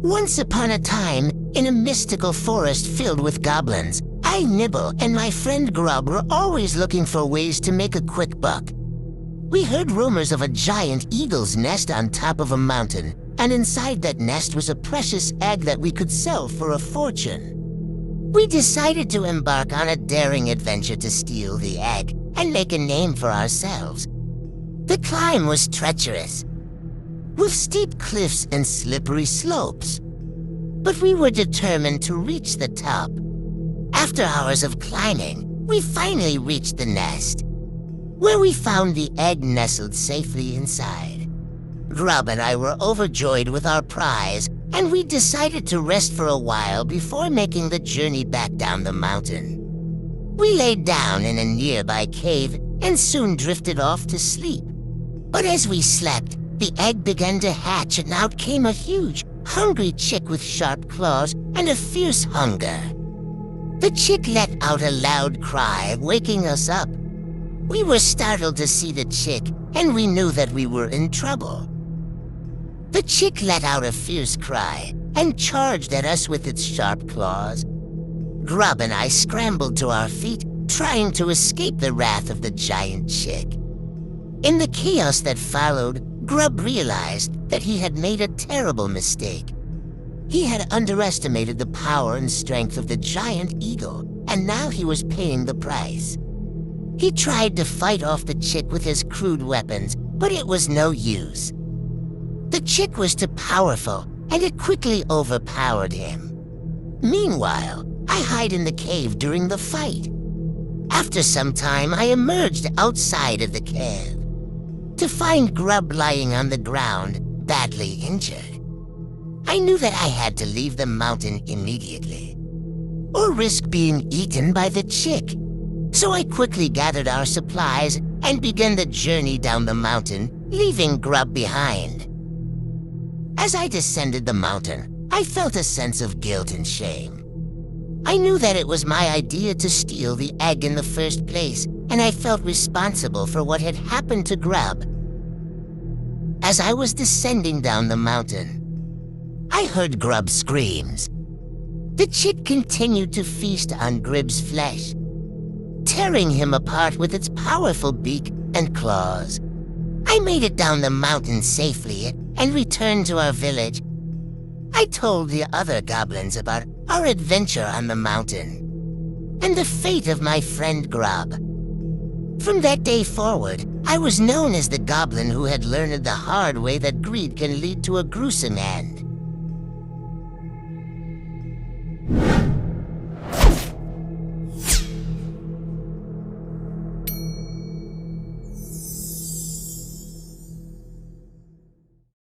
Once upon a time, in a mystical forest filled with goblins, I, Nibble, and my friend Grub were always looking for ways to make a quick buck. We heard rumors of a giant eagle's nest on top of a mountain, and inside that nest was a precious egg that we could sell for a fortune. We decided to embark on a daring adventure to steal the egg and make a name for ourselves. The climb was treacherous, with steep cliffs and slippery slopes, but we were determined to reach the top. After hours of climbing, we finally reached the nest, where we found the egg nestled safely inside. Grub and I were overjoyed with our prize, and we decided to rest for a while before making the journey back down the mountain. We laid down in a nearby cave and soon drifted off to sleep. But as we slept, the egg began to hatch, and out came a huge, hungry chick with sharp claws and a fierce hunger. The chick let out a loud cry, waking us up. We were startled to see the chick, and we knew that we were in trouble. The chick let out a fierce cry and charged at us with its sharp claws. Grub and I scrambled to our feet, trying to escape the wrath of the giant chick. In the chaos that followed, Grub realized that he had made a terrible mistake. He had underestimated the power and strength of the giant eagle, and now he was paying the price. He tried to fight off the chick with his crude weapons, but it was no use. The chick was too powerful, and it quickly overpowered him. Meanwhile, I hid in the cave during the fight. After some time, I emerged outside of the cave to find Grub lying on the ground, badly injured. I knew that I had to leave the mountain immediately, or risk being eaten by the chick. So I quickly gathered our supplies and began the journey down the mountain, leaving Grub behind. As I descended the mountain, I felt a sense of guilt and shame. I knew that it was my idea to steal the egg in the first place, and I felt responsible for what had happened to Grub. As I was descending down the mountain, I heard Grub's screams. The chick continued to feast on Grub's flesh, tearing him apart with its powerful beak and claws. I made it down the mountain safely and returned to our village. I told the other goblins about our adventure on the mountain and the fate of my friend Grub. From that day forward, I was known as the goblin who had learned the hard way that greed can lead to a gruesome end.